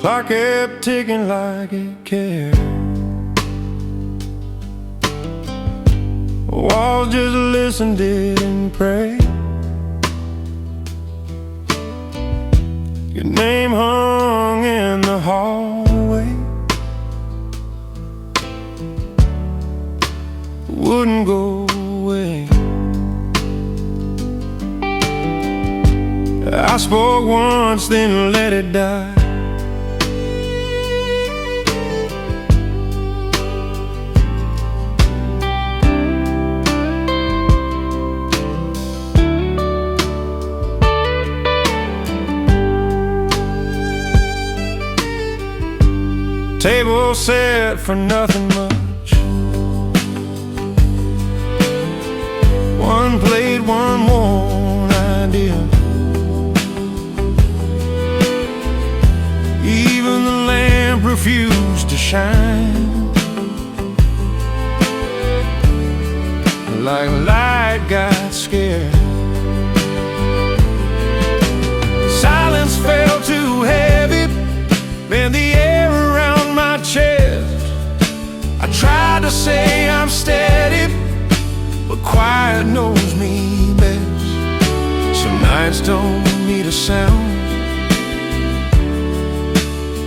Clock kept ticking like it cared. Walls just listened, didn't pray. Your name hung in the hallway, wouldn't go away. I spoke once, then let it die. Table set for nothing much. One plate, one more idea. Even the lamp refused to shine. Like light got scared. Silence fell too heavy, bent the air around my chest. I tried to say I'm steady, but quiet knows me best. Some nights don't need a sound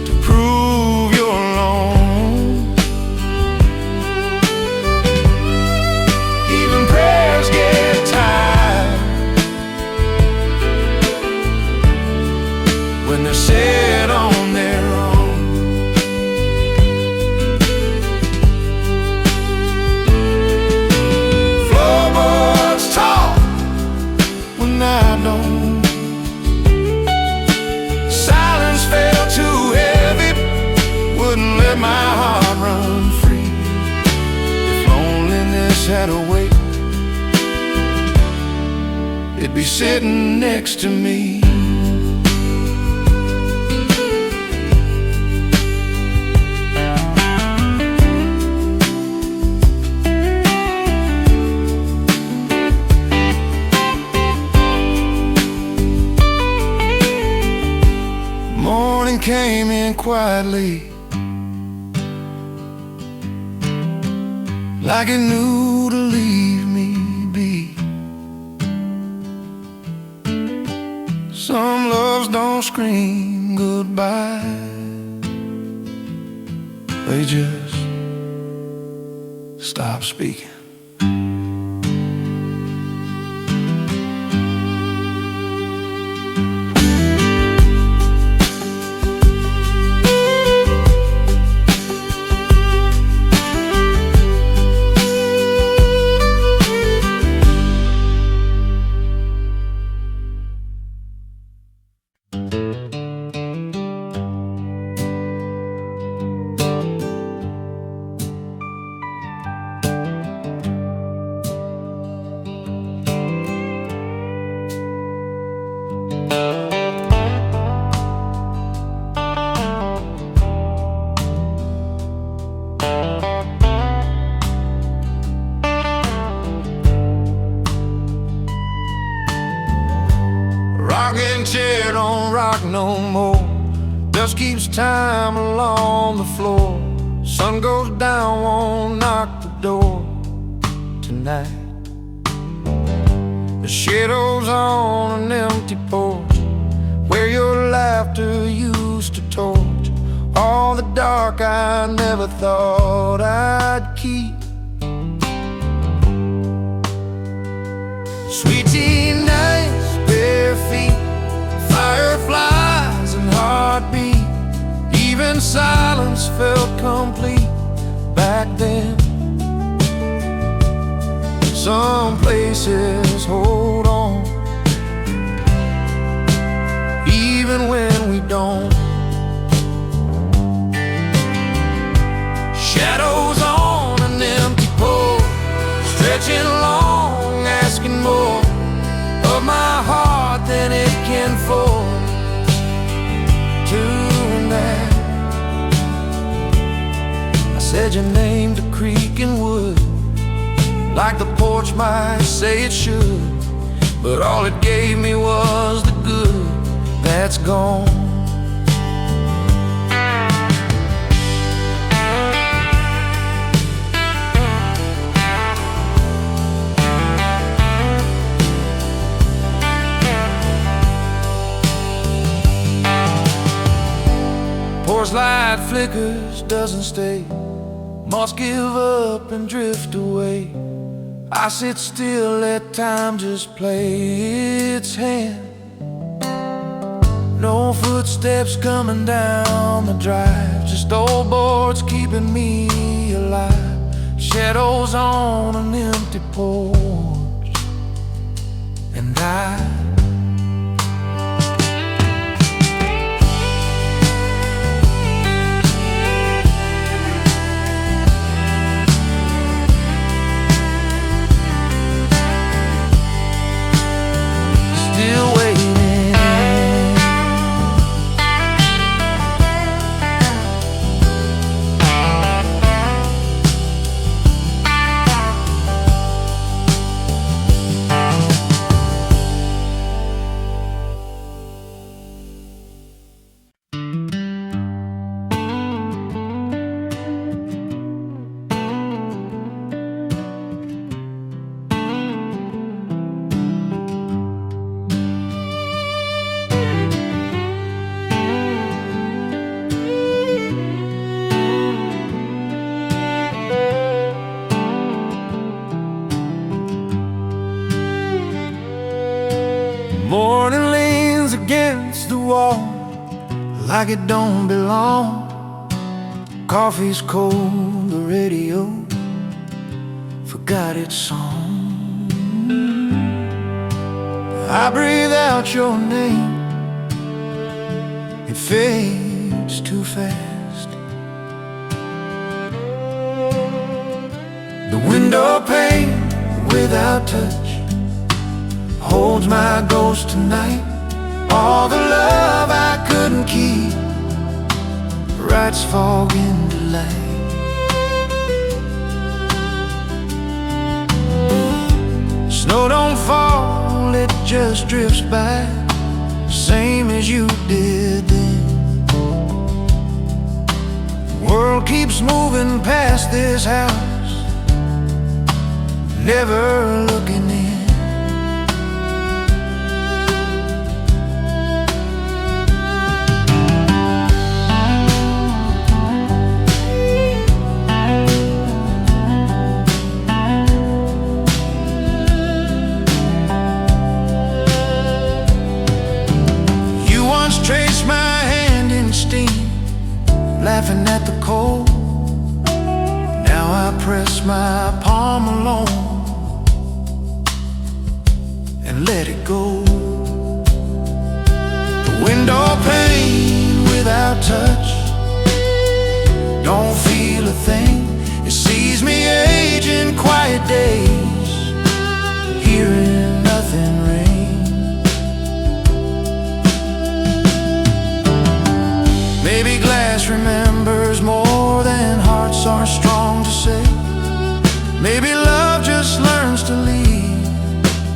to prove you're alone. Even prayers get tired when they're said on their own. Floorboards talk when I don't. Silence felt too heavy, wouldn't let my heart run free. If loneliness had a weight, it'd be sitting next to me. Morning came in quietly, like it knew to leave me be. Some loves don't scream goodbye, they just stop speaking. Rocking chair don't rock no more. Dust keeps time along the floor. Sun goes down, won't knock the door tonight. The shadows on an empty porch, where your laughter used to torch all the dark I never thought I'd keep. Sweet tea nights, bare feet, fireflies and heartbeat. Even silence felt complete back then. Some places hold on, even when we don't. Shadows on an empty porch, stretching long, asking more of my heart than it can afford. Tonight I said your name to creek and wood, like the porch might say it should, but all it gave me was the good that's gone. as light flickers, doesn't stay, must give up and drift away. I sit still, let time just play its hand. No footsteps coming down the drive, just old boards keeping me alive. Shadows on an empty porch, and still waiting. Morning leans against the wall like it don't belong. Coffee's cold, the radio forgot its song. I breathe out your name, it fades too fast. The window pane without touch holds my ghost tonight. All the love I couldn't keep writes fog into light. Snow don't fall, it just drifts by, same as you did then. The world keeps moving past this house, never looking in. Trace my hand in steam, laughing at the cold. Now I press my palm alone and let it go. The window pane without touch don't feel a thing. It sees me age in quiet days, hearing nothing ring. Maybe glass remembers more than hearts are strong to say. Maybe love just learns to leave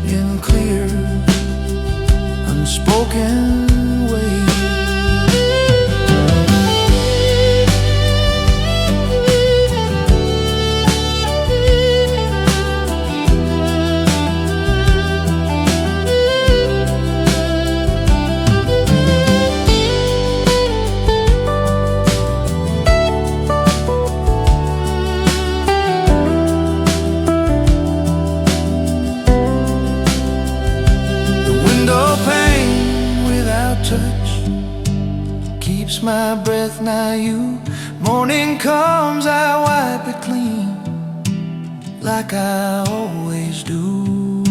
in clear, unspoken ways. Touch keeps my breath nigh you. Morning comes, I wipe it clean like I always do.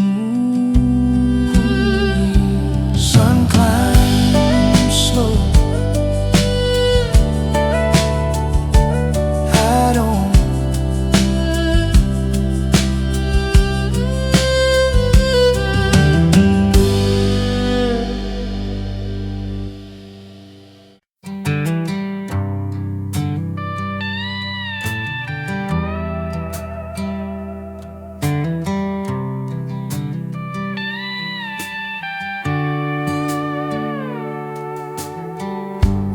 Sun climbs slow, I don't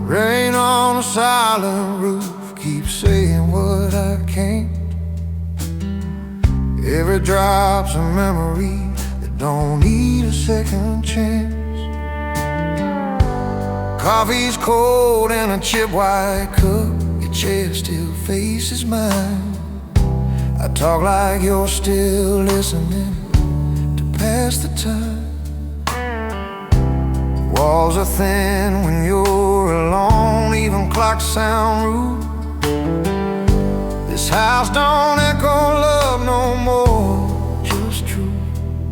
rain on a silent roof, keep saying what I can't. Every drop's a memory that don't need a second chance. Coffee's cold in a chip white cup. Your chair still faces mine. I talk like you're still listening to pass the time. Walls are thin when you're alone. Even clocks sound rude. This house don't echo love no more, just true.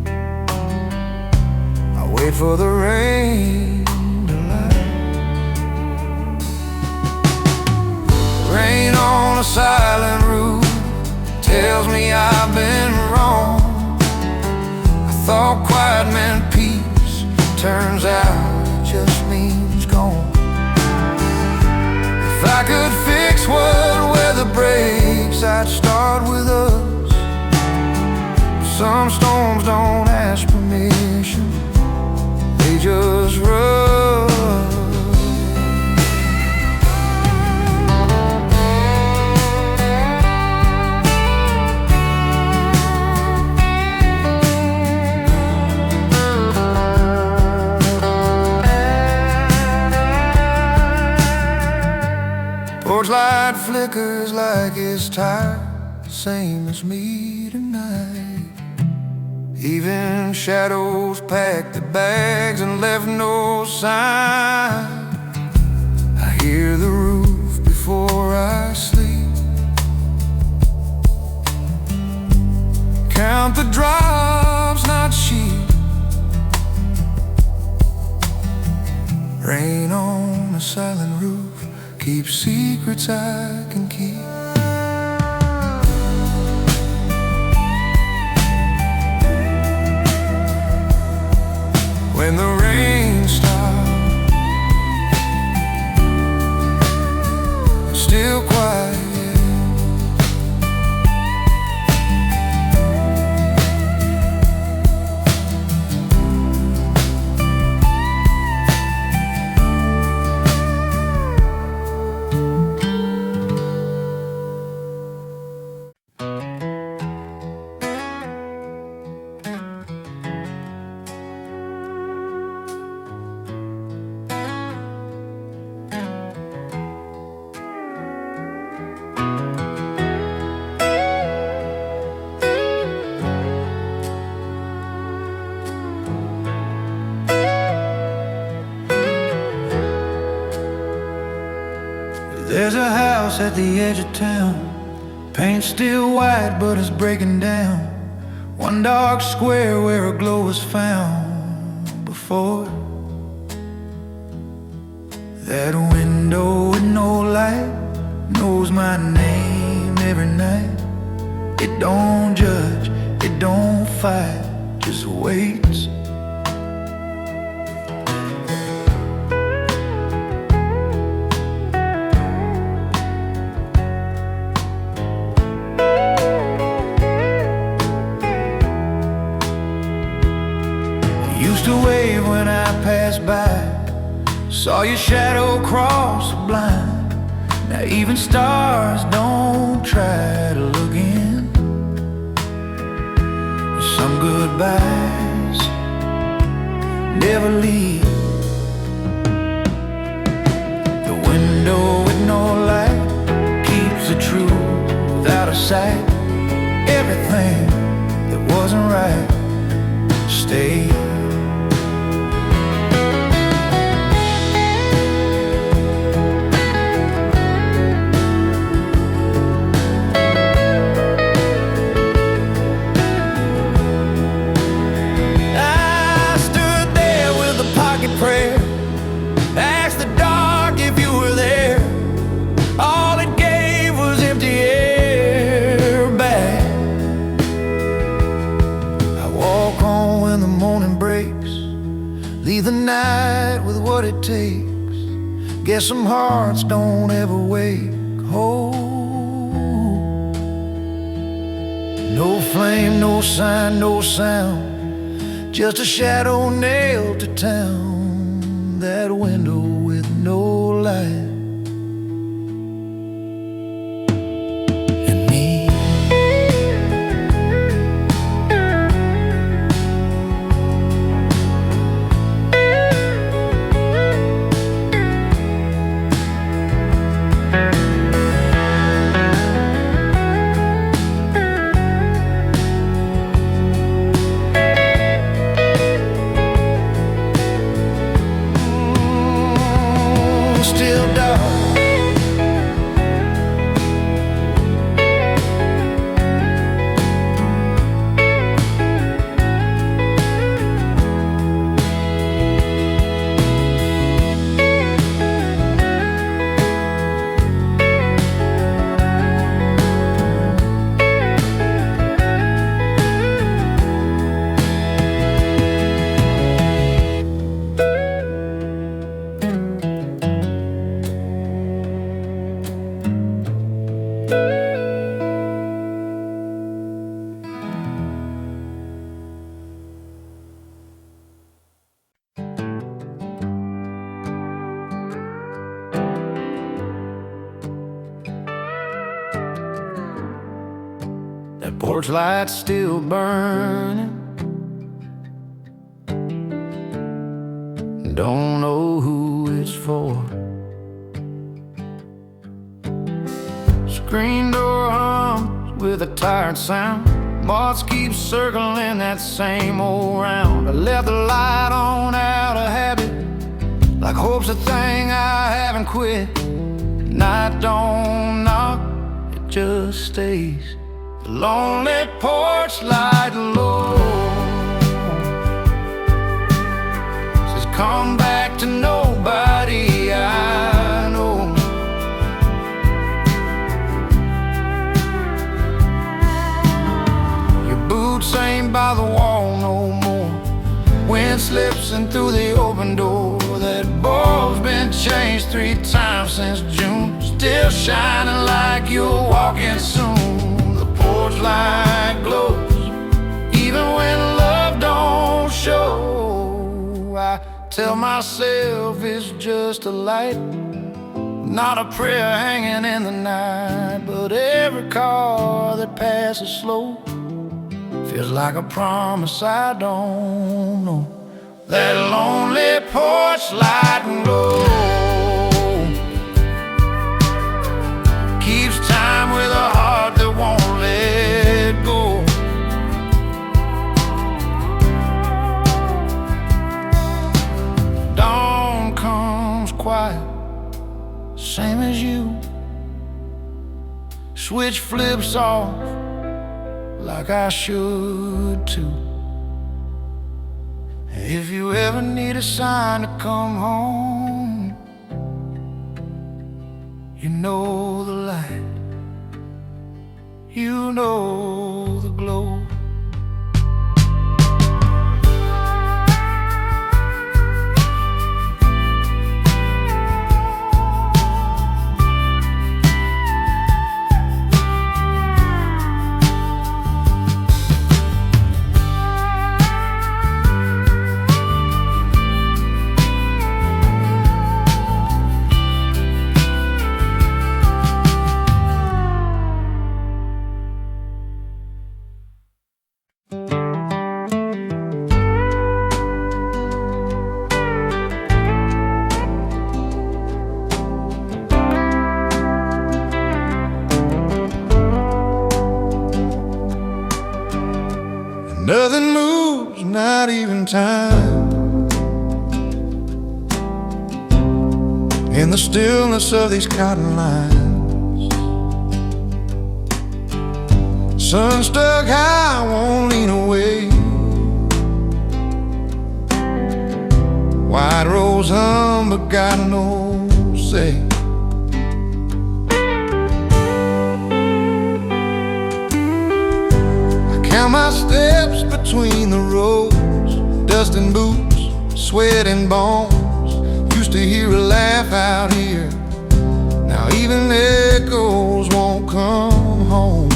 I wait for the rain to light. Rain on a silent roof tells me I've been wrong. I thought quiet meant peace, turns out it just means gone. If I could fix what weather breaks, I'd start with us. Some storms don't ask permission, they just run. Porch light flickers like it's tired, same as me tonight. Even shadows packed the bags and left no sign. I hear the roof before I sleep, count the drops, not sheep. Rain on a silent roof, keep secrets I can keep. When the rain stops, still quiet. There's a house at the edge of town, paint's still white but it's breaking down. One dark square where a glow was found before. That window with no light knows my name every night. It don't judge, it don't fight, just waits. To wave when I passed by, saw your shadow cross the blind. Now even stars don't try to look in. Some goodbyes never leave. The window with no light keeps the truth out of sight. Everything that wasn't right stayed. Prayer, asked the dark if you were there. All it gave was empty air back. I walk on when the morning breaks, leave the night with what it takes. Guess some hearts don't ever wake whole. No flame, no sign, no sound, just a shadow nailed to town. That window with no light. And me. that porch light's still burning. Don't know who it's for. Screen door hums with a tired sound. Moths keep circling that same old round. I left the light on out of habit, like hope's a thing I haven't quit. Night don't knock, it just stays. The lonely porch light low says come back to nobody I know. Your boots ain't by the wall no more. Wind slips in through the open door. That bulb's been changed 3 times since June, still shining like you're walking soon. The porch light glows even when love don't show. I tell myself it's just a light, not a prayer hanging in the night. But every car that passes slow feels like a promise I don't know. That lonely porch light and glow keeps time with a heart that won't let go. Dawn comes quiet, same as you. Switch flips off like I should too. If you ever need a sign to come home, you know the light, you know the glow. Nothing moves, not even time. In the stillness of these cotton lines, sun stuck high, won't lean away. White rose hum, but got no say. Count my steps between the rows, dust and boots, sweat and bones. Used to hear a laugh out here, now even echoes won't come home.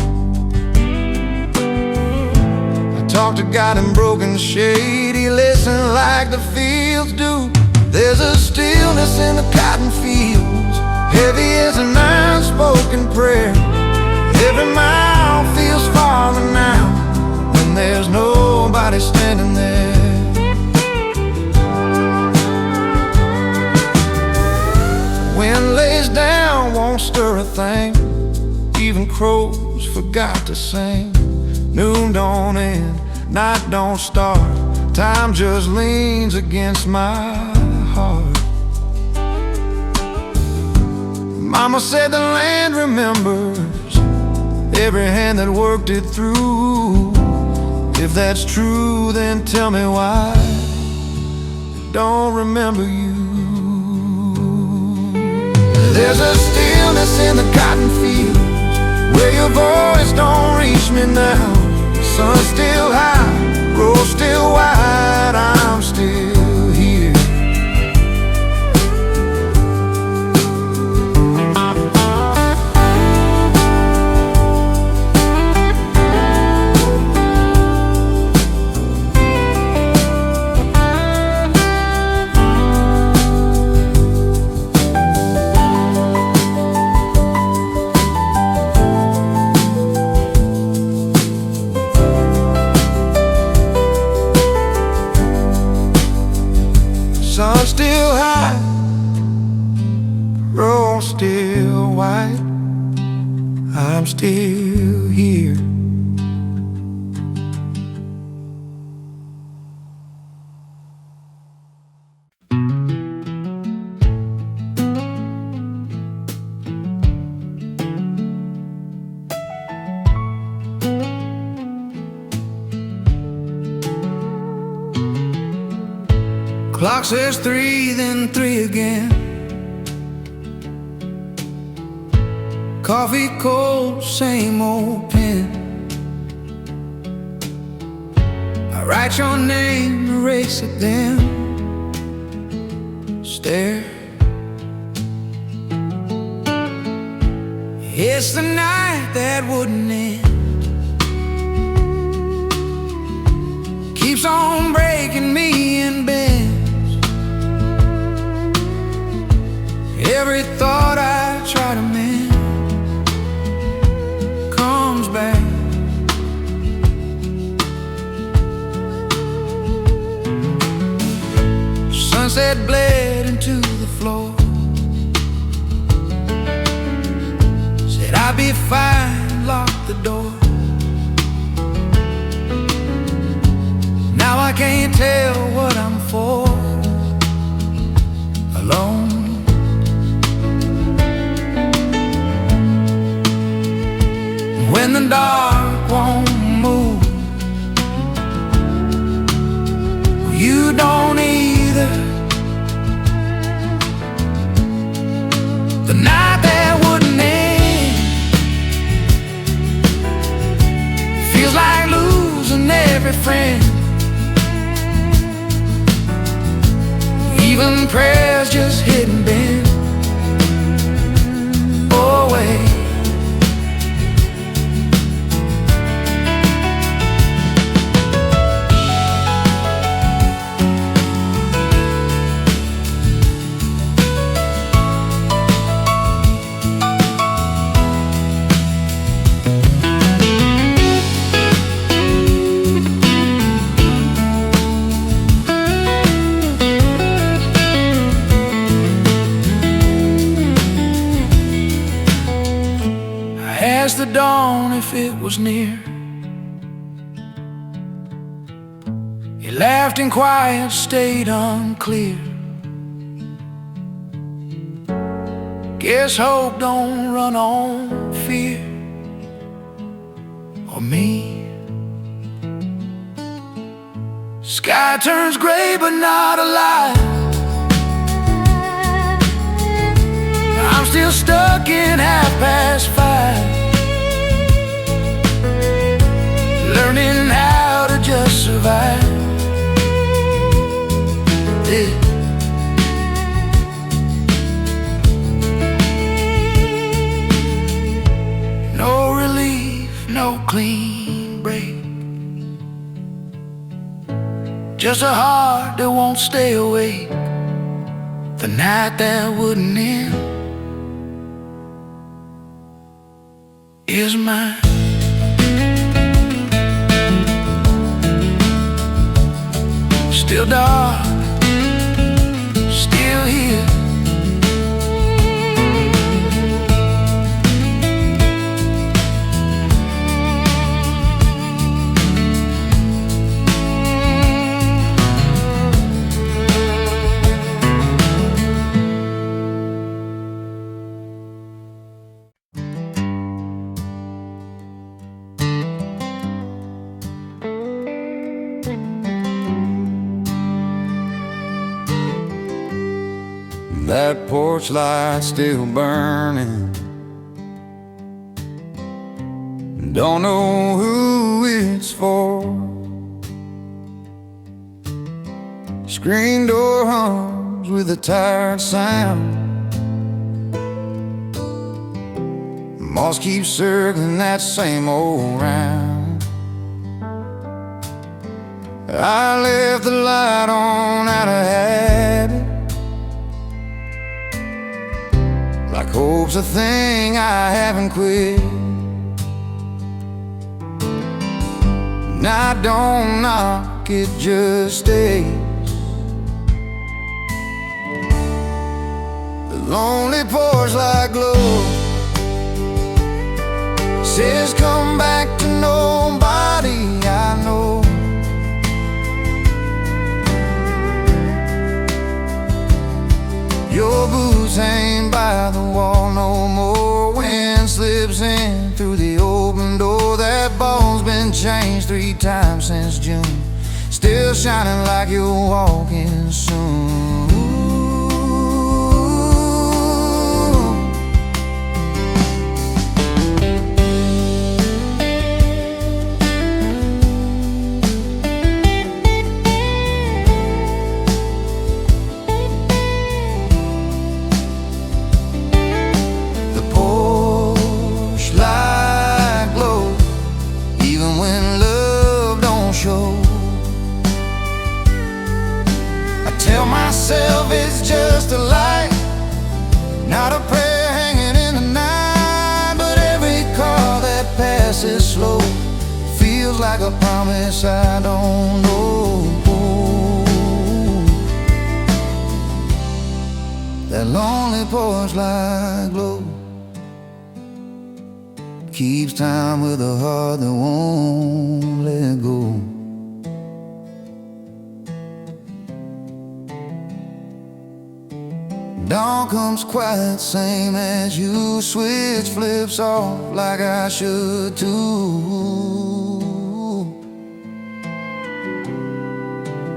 I talk to God in broken shade, He listens like the fields do. There's a stillness in the cotton fields, heavy as an unspoken prayer. Every mile feels farther now when there's nobody standing there. Wind lays down, won't stir a thing. Even crows forgot to sing. Noon don't end, night don't start. Time just leans against my heart. Mama said the land remembers every hand that worked it through. If that's true, then tell me why I don't remember you. There's a stillness in the cotton fields where your voice don't reach me now. The sun's still high, road's still wide, I'm still here. still here. Clock says 3, then 3 again. Coffee cold, same old pen. I write your name, erase it, then stare. It's the night that wouldn't end. Keeps on breaking me in bed. Every thought I try to mend comes back. Sunset bled into the floor. Said I'd be fine, locked the door. Now I can't tell what I'm for. Alone. When the dark won't move, you don't either. The night that wouldn't end feels like losing every friend. Even prayers just hit and bend away. Asked the dawn if it was near. He laughed in quiet, stayed unclear. Guess hope don't run on fear or me. Sky turns gray but not alive. I'm still stuck in 5:30, learning how to just survive this. No relief, no clean break, just a heart that won't stay awake. The night that wouldn't end is mine. Still dark, still here. That porch light still burning. Don't know who it's for. Screen door hums with a tired sound. Moss keeps circling that same old round. I left the light on out of habit, like hope's a thing I haven't quit. And I don't knock, it just stays. The lonely porch light glow, says come back to nobody I know. Your boots ain't by the wall no more. Wind slips in through the open door. That ball's been changed 3 times since June, still shining like you're walking soon. It's just a light, not a prayer hanging in the night. But every car that passes slow feels like a promise I don't know. That lonely porch light glow keeps time with a heart that won't let go. Dawn comes quiet, same as you. Switch flips off like I should too.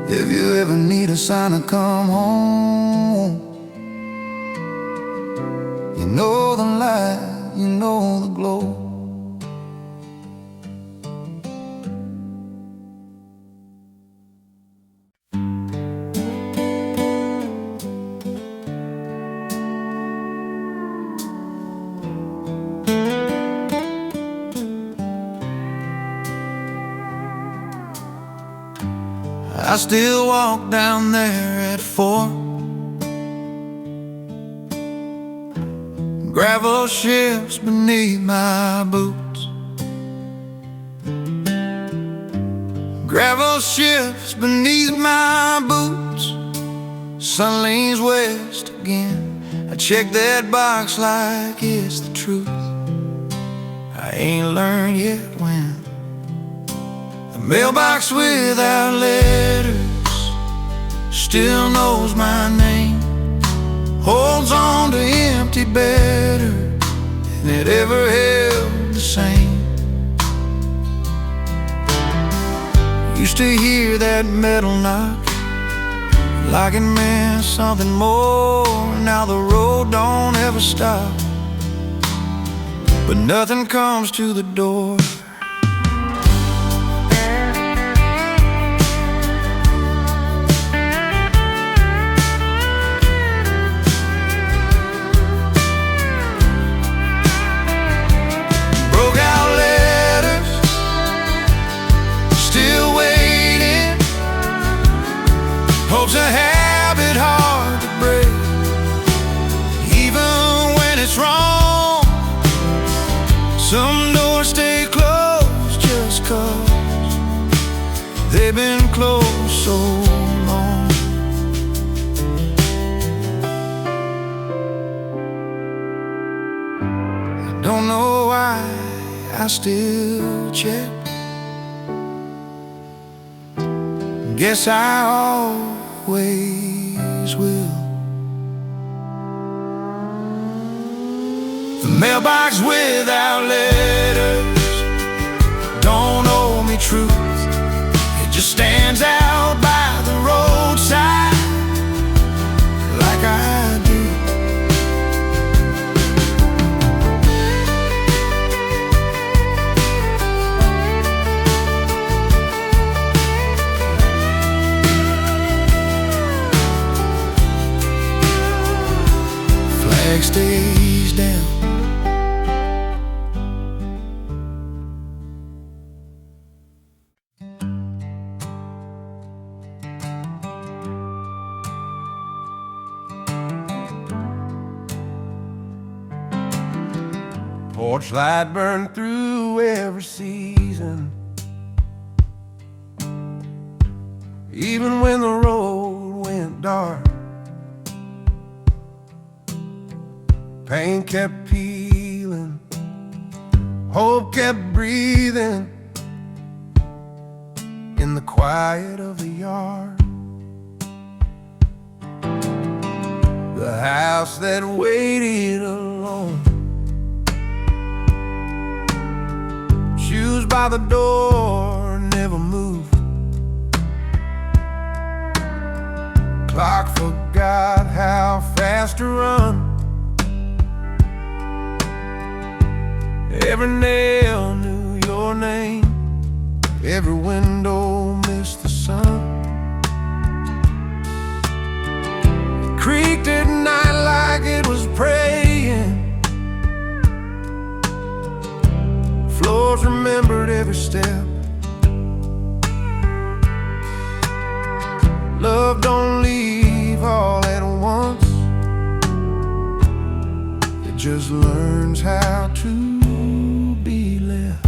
If you ever need a sign to come home, you know the light, you know the glow. I still walk down there at 4. Gravel shifts beneath my boots. Gravel shifts beneath my boots. Sun leans west again. I check that box like it's the truth. I ain't learned yet when. The mailbox without letters still knows my name, holds on to empty better than it ever held the same. Used to hear that metal knock like it meant something more. Now the road don't ever stop, but nothing comes to the door. Hope's a habit hard to break, even when it's wrong. Some doors stay closed just 'cause they've been closed so long. I don't know why I still check. Guess I always will. The mailbox without letters don't owe me truth. It just stands out by the roadside like I do. Stays down. Porch light burned through every season, even when the road went dark. Paint kept peeling Hope kept breathing in the quiet of the yard. The house that waited alone, shoes by the door never moved. Clock forgot how fast to run. Every nail knew your name, every window missed the sun. It creaked at night like it was praying. Floors remembered every step. Love don't leave all at once, it just learns how to be left.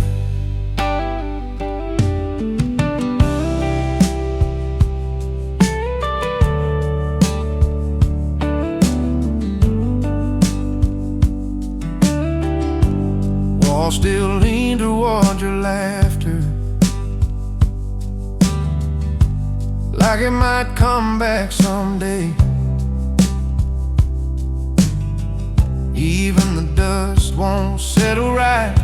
Walls still lean toward your laughter, like it might come back someday. Even the dust won't settle right.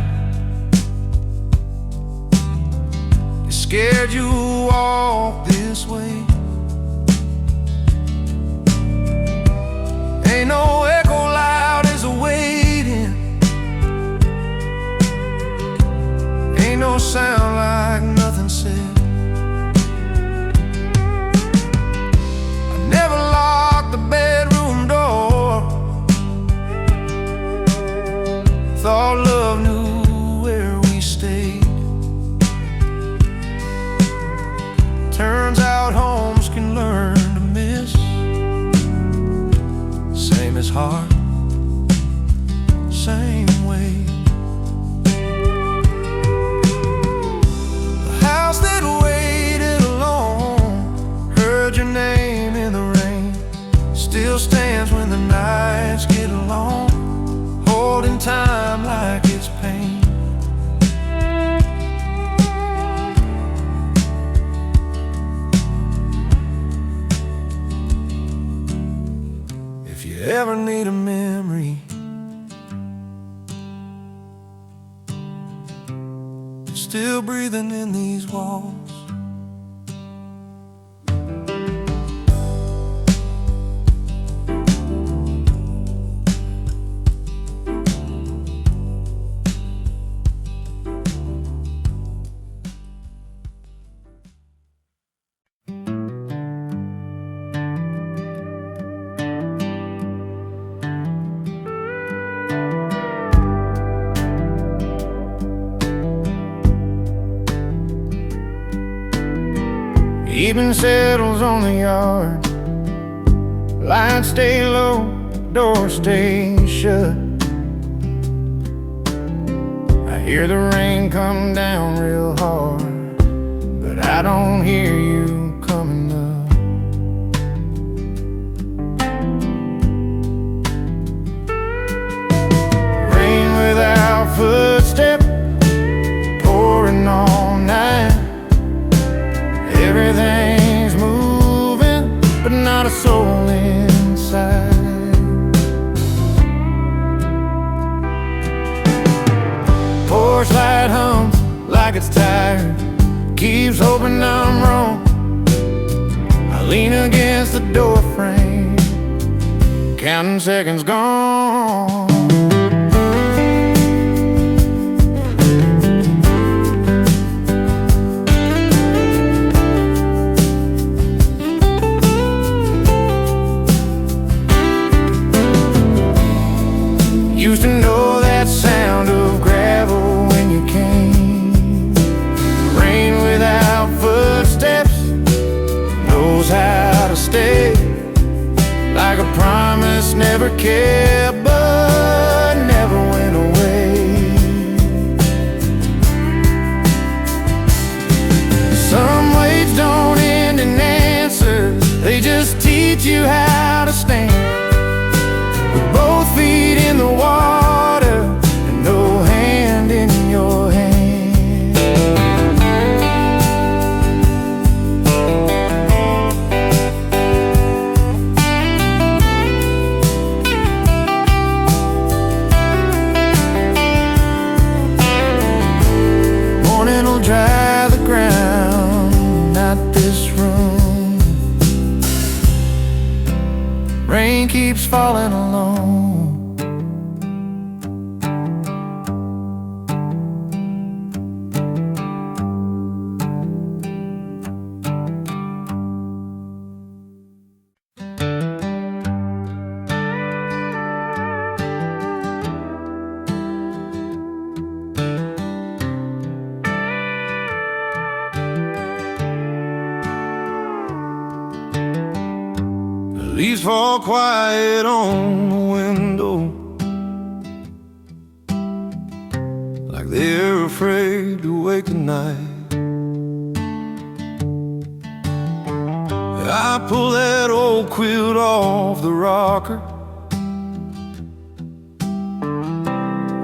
It scared you to walk this way. Ain't no echo loud as a waiting, ain't no sound like nothing said. Never locked the bedroom door, thought love knew where we stayed. Turns out homes can learn to miss, same as heart, same way. The house that waited alone, heard your name in the rain, still stands when the nights get long, holding time like it's pain. If you ever need a memory, it's still breathing in these walls. Evening settles on the yard, lights stay low, doors stay shut. I hear the rain come down real hard, but I don't hear you coming up. Rain without footsteps, pouring all night. Everything's moving, but not a soul inside. Porch light hums like it's tired, keeps hoping I'm wrong. I lean against the door frame, counting seconds gone. Used to know that sound of gravel when you came. Rain without footsteps knows how to stay, like a promise never kept but never went away. Some waits don't end in answers, they just teach you how to stand. With both feet in the water and no hand in your will dry the ground, not this room. Rain keeps falling alone. Leaves fall quiet on the window, like they're afraid to wake the night. I pull that old quilt off the rocker.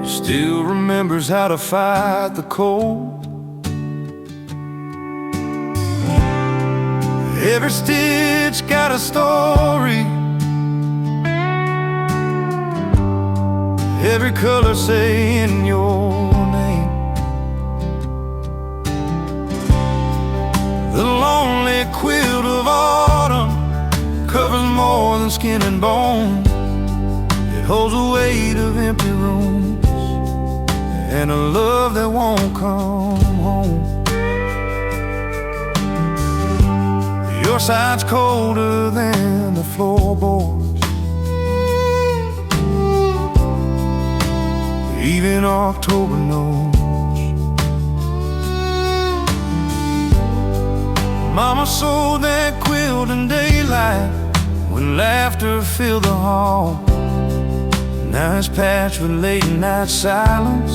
It still remembers how to fight the cold. Every stitch got a story, every color saying your name. The lonely quilt of autumn covers more than skin and bone. It holds the weight of empty rooms and a love that won't come home. Your side's colder than the floorboards. Even October knows. Mama sewed that quilt in daylight when laughter filled the hall. Now it's patched with late night silence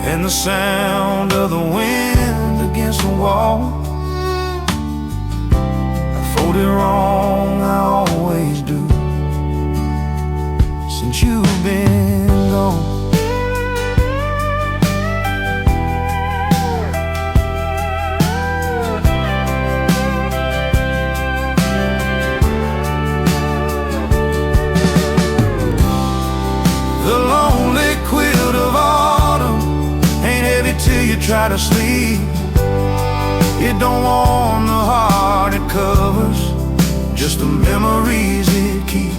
and the sound of the wind against the wall. I folded wrong, I always do, since you've been gone. The lonely quilt of autumn ain't heavy till you try to sleep. It don't warm the heart it covers, just the memories it keeps.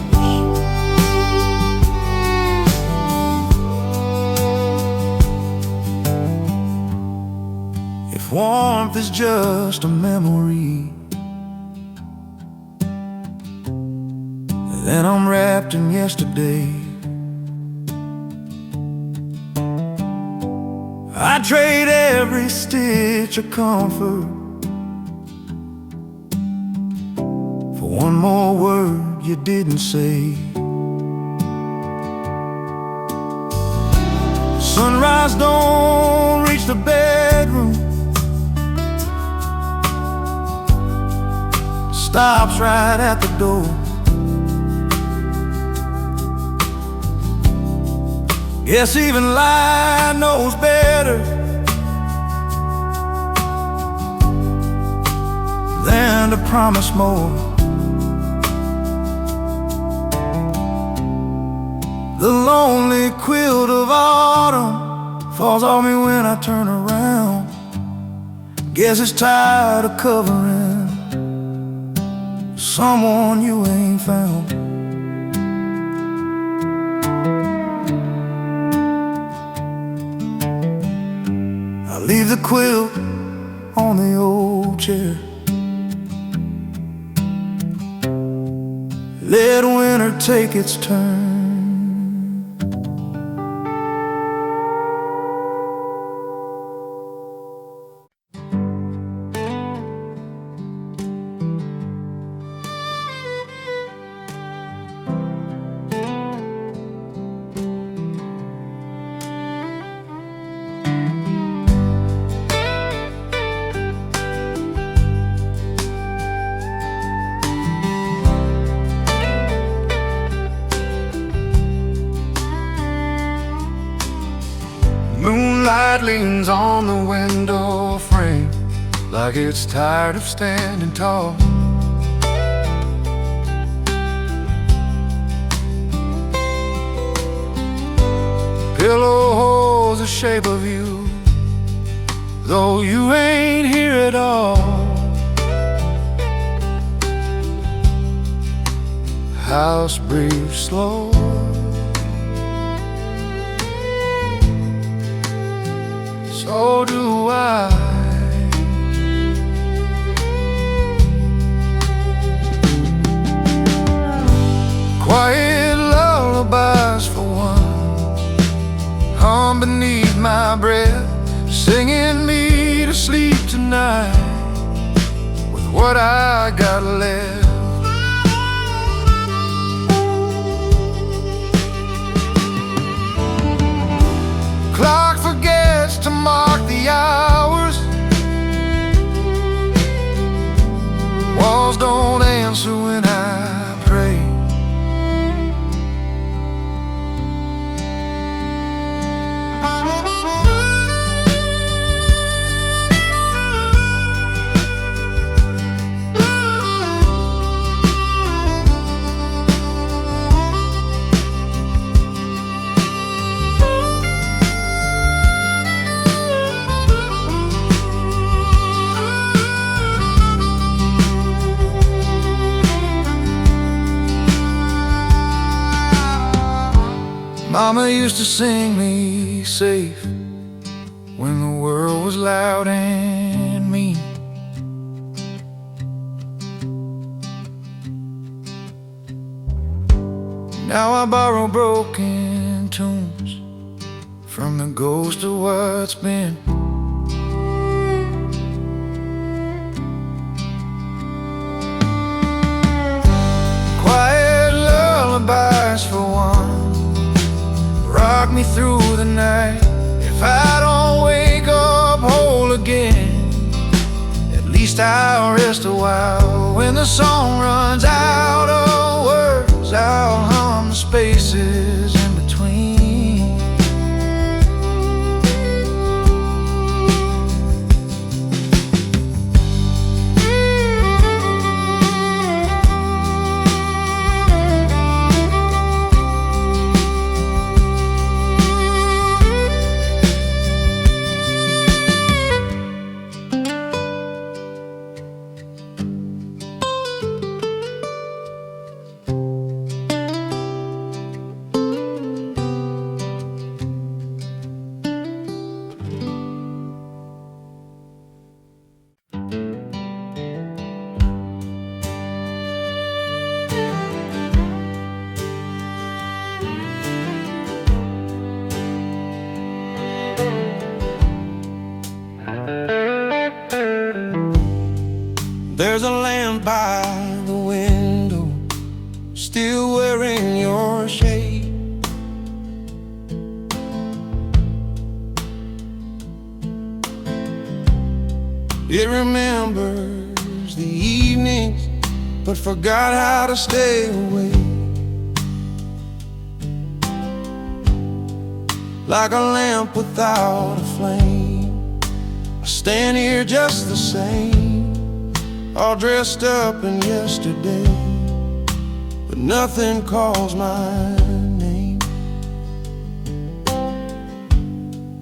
If warmth is just a memory, then I'm wrapped in yesterday. I'd trade every stitch of comfort for one more word you didn't say. Sunrise don't reach the bedroom, stops right at the door. Guess even light knows better than to promise more. The lonely quilt of autumn falls on me when I turn around. Guess it's tired of covering someone you ain't found. Leave the quilt on the old chair, let winter take its turn. Moonlight leans on the window frame like it's tired of standing tall. Pillow knows the shape of you, though you ain't here at all. House breathes slow, so do I. Quiet lullabies for one hum beneath my breath, singing me to sleep tonight with what I got left. Clock forgets to mark the hours, walls don't answer when I pray. Mama used to sing me safe when the world was loud and mean. Now I borrow broken tunes from the ghost of what's been. Quiet lullabies for one rock me through the night. If I don't wake up whole again, at least I'll rest a while. When the song runs out of words, I'll hum the spaces in between. There's a lamp by the window, still wearing your shade. It remembers the evenings, but forgot how to stay awake. Like a lamp without a flame, I stand here just the same, all dressed up in yesterday, but nothing calls my name.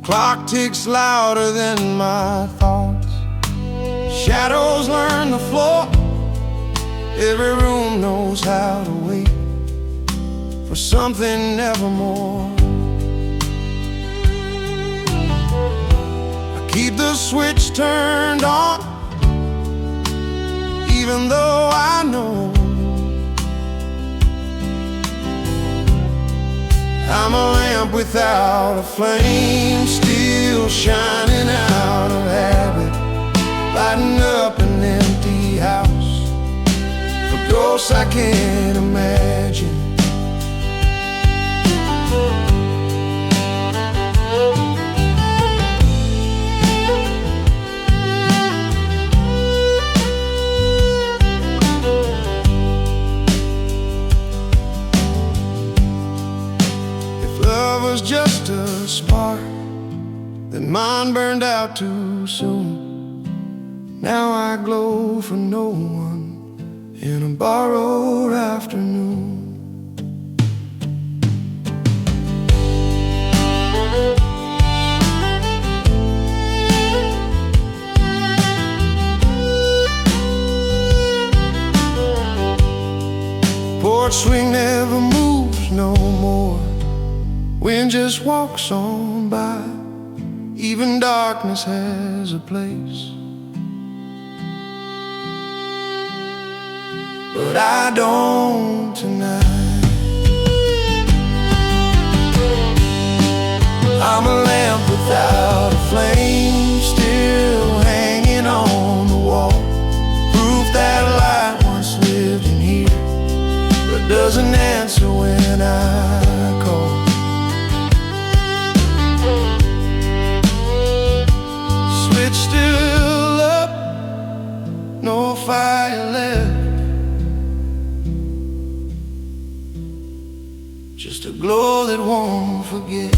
Clock ticks louder than my thoughts, shadows learn the floor. Every room knows how to wait for something nevermore. I keep the switch turned on, even though I know I'm a lamp without a flame, still shining out of habit, lighting up an empty house for ghosts I can't imagine. Was just a spark, then mine burned out too soon. Now I glow for no one in a borrowed afternoon. Porch swing never moves no more. Wind just walks on by. Even darkness has a place. But I don't tonight. I'm a lamp without a flame, still hanging on the wall. Proof that light once lived in here, but doesn't answer when I call. Switch still up, no fire left. Just a glow that won't forget.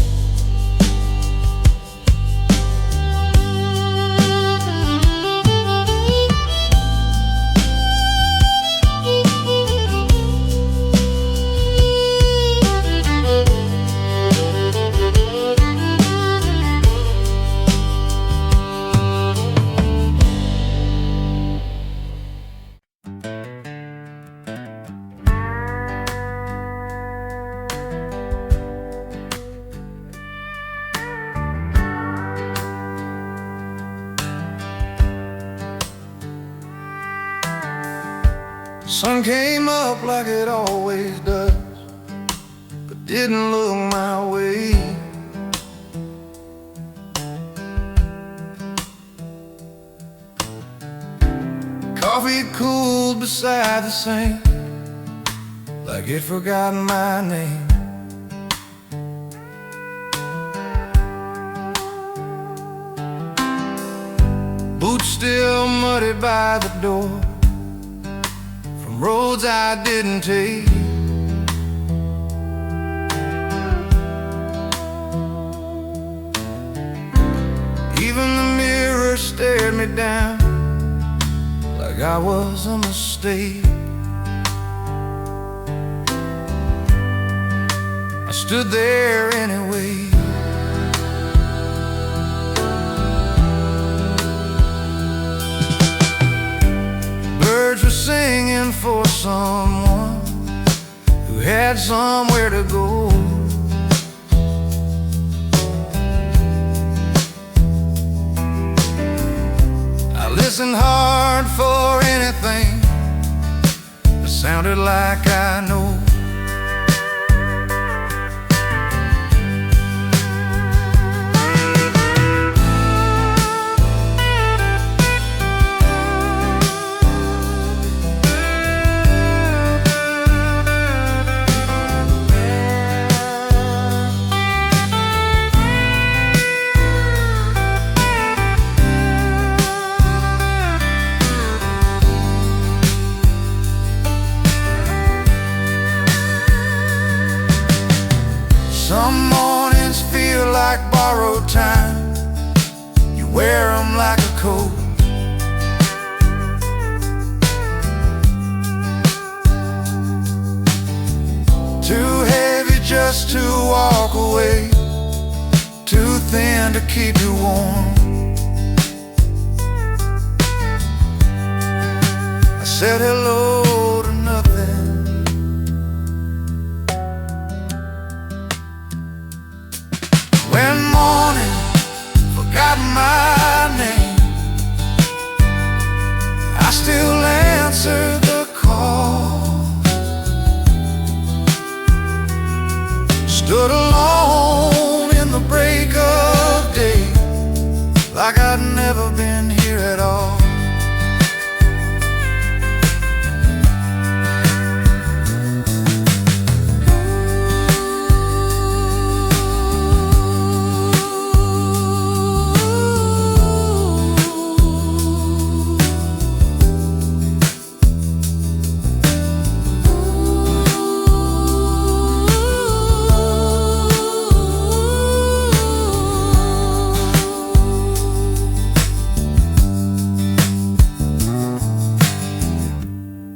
Sun came up like it always does, but didn't look my way. Coffee cooled beside the sink, like it forgot my name. Boots still muddy by the door, roads I didn't take. Even the mirror stared me down like I was a mistake. I stood there anyway. Birds were singing for someone who had somewhere to go. I listened hard for anything that sounded like I know. Some mornings feel like borrowed time. You wear them like a coat. Too heavy just to walk away, too thin to keep you warm. I said hello to nothing. When morning forgot my name, I still answer the call. Stood alone in the break of day, like I'd never been here at all.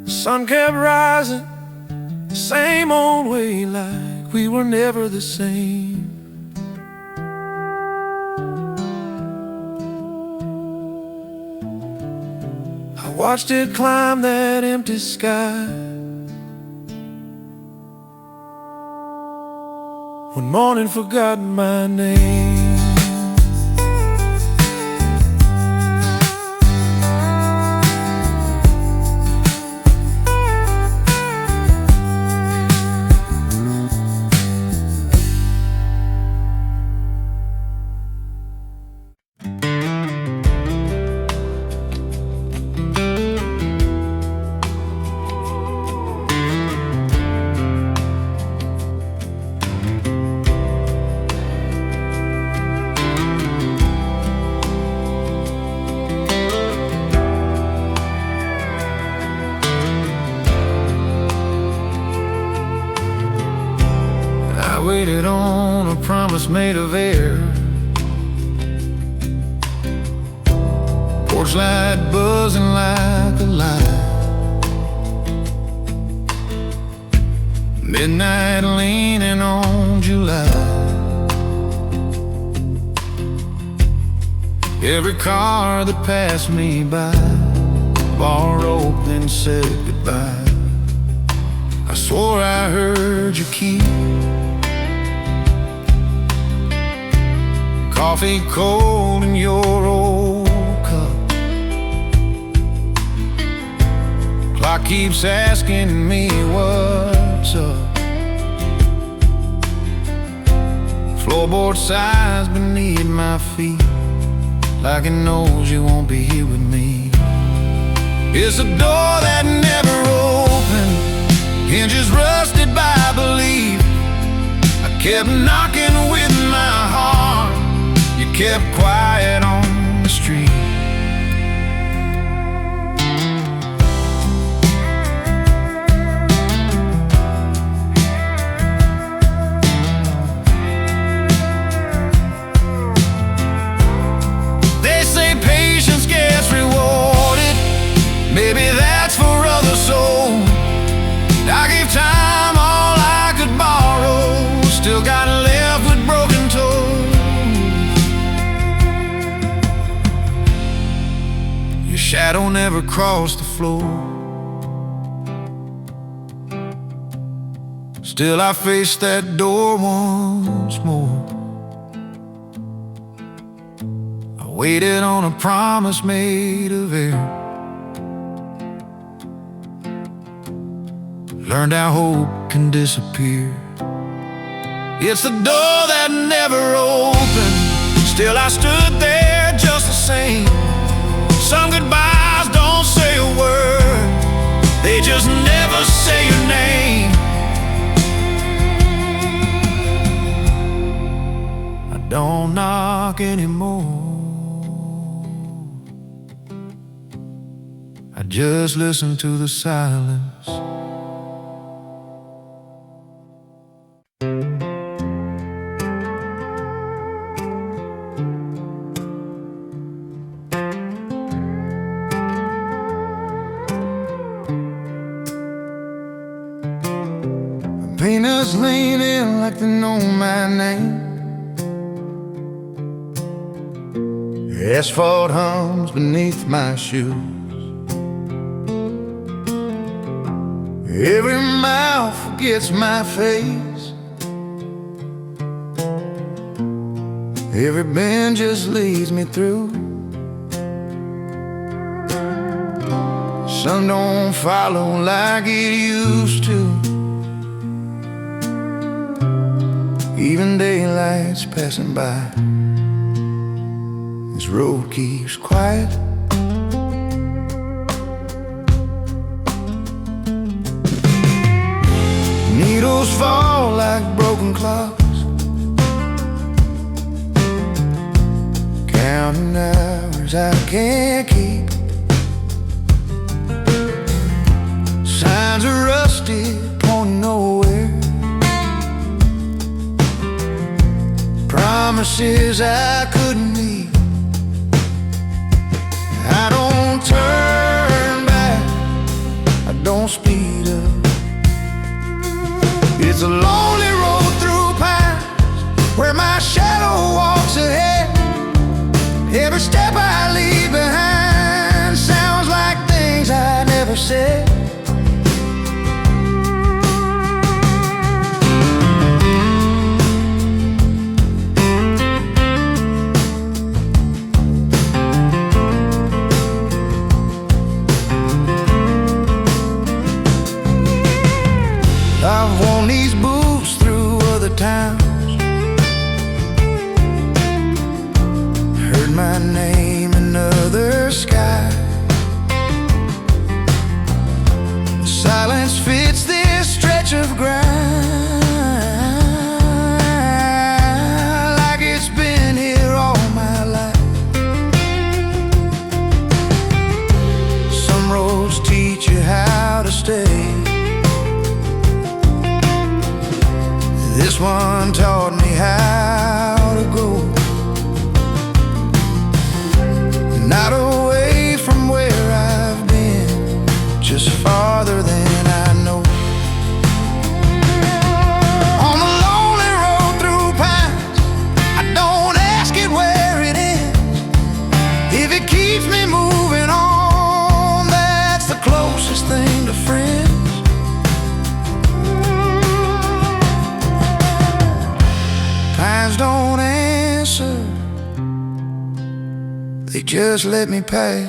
Sun kept rising, the same old way, like we were never the same. I watched it climb that empty sky, when morning forgot my name. I waited on a promise made of air, porch light buzzing like a light, midnight leaning on July. Every car that passed me by, bar open and said goodbye. I swore I heard your key, coffee cold in your old cup. Clock keeps asking me what's up. Floorboard sighs beneath my feet, like it knows you won't be here with me. It's a door that never opened, hinges rusted by belief. I kept knocking with my heart, you kept quiet on the street. They say patience gets rewarded, maybe that's for other souls. I gave time all I could borrow, still got left with broken toes. Your shadow never crossed the floor, still I faced that door once more. I waited on a promise made of air, learned how hope can disappear. It's the door that never opened, still I stood there just the same. Some goodbyes don't say a word, they just never say your name. I don't knock anymore, I just listen to the silence. Painters leaning like they know my name. Asphalt hums beneath my shoes. Every mouth forgets my face, every bend just leads me through. Sun don't follow like it used to, even daylight's passing by. This road keeps quiet, needles fall like broken clocks, counting hours I can't keep. Signs are rusted, pointing nowhere, promises I couldn't meet. I don't turn back, I don't speed up. It's a lonely road through pines, where my shadow walks ahead. Every step I leave behind sounds like things I never said. my name, another sky. Silence fits this stretch of ground, like it's been here all my life. Some roads teach you how to stay. This one taught me how to go, not away from where I've been, just farther than I know. On the lonely road through pines, I don't ask it where it ends. If it keeps me moving on, that's the closest thing to friends. Pines don't answer, they just let me pass.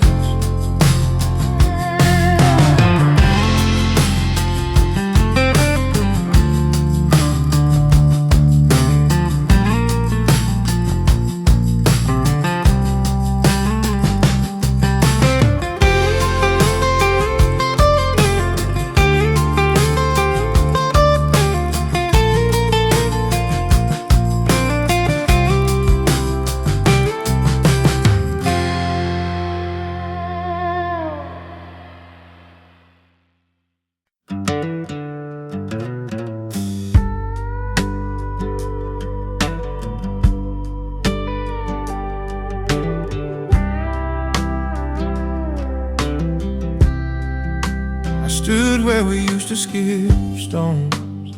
Stood where we used to skip stones,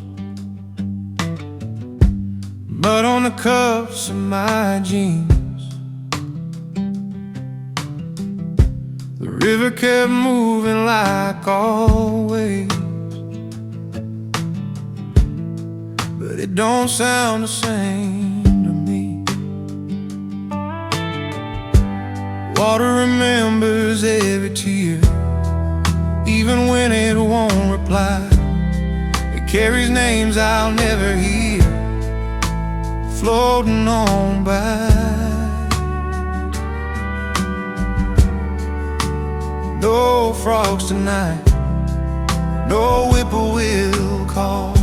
mud on the cuffs of my jeans. The river kept moving like always, but it don't sound the same to me. Water remembers every tear, even when it won't reply. It carries names I'll never hear, floating on by. No frogs tonight, no whippoorwill call.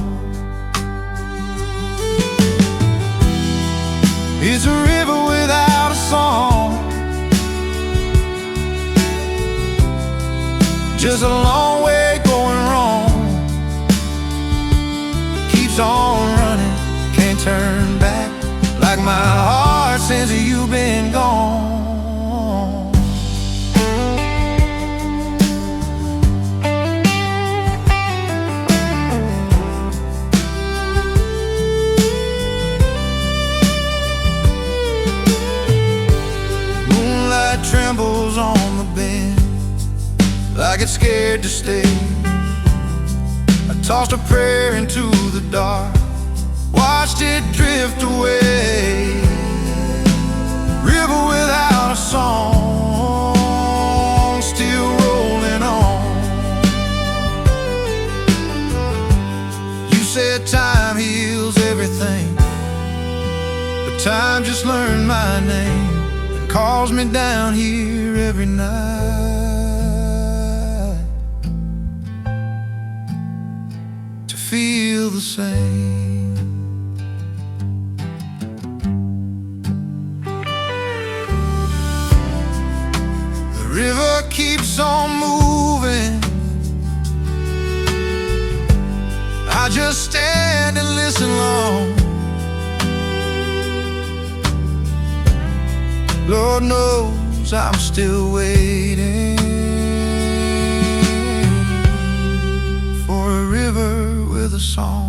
It's a river without a song, just a long way going wrong. Keeps on running, can't turn back, like my heart since you've been gone. Moonlight trembles on the bend, like it's scared to stay. I tossed a prayer into the dark, watched it drift away. River without a song, still rolling on. You said time heals everything, but time just learned my name and calls me down here every night to feel the same. The river keeps on moving, I just stand and listen long. Lord knows I'm still waiting for a river with a song.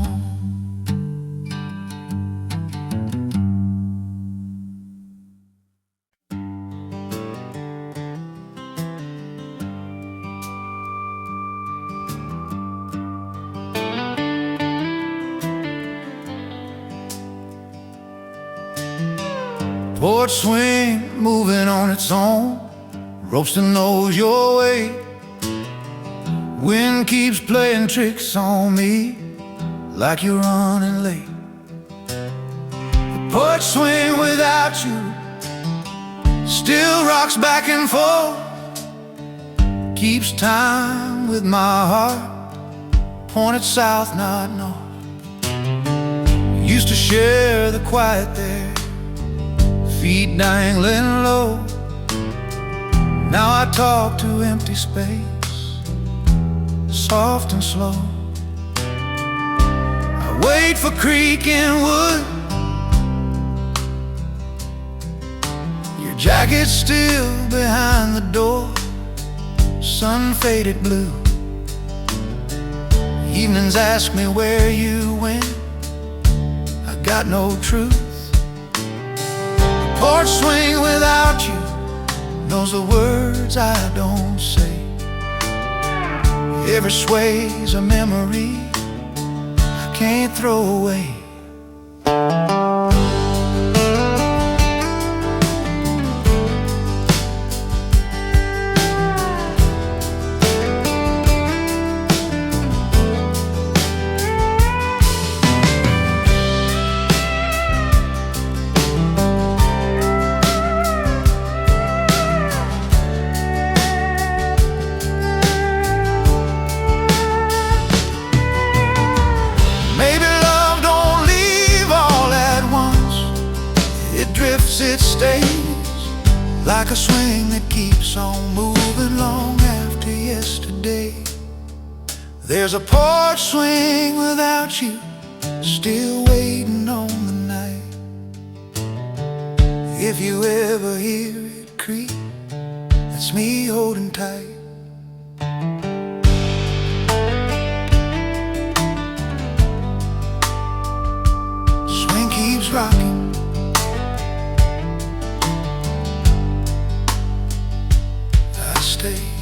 Porch swing moving on its own, ropes to nose your way. Wind keeps playing tricks on me, like you're running late. The porch swing without you still rocks back and forth, keeps time with my heart, pointed south, not north. Used to share the quiet there, feet dangling low. Now I talk to empty space, soft and slow. I wait for creaking wood, your jacket's still behind the door, sun-faded blue. Evenings ask me where you went, I got no truth. The porch swing without you knows the words I don't say. Every sway's a memory I can't throw away. It stays like a swing that keeps on moving long after yesterday. There's a porch swing without you, still waiting on the night. If you ever hear it creak, that's me holding tight. Swing keeps rocking, stay.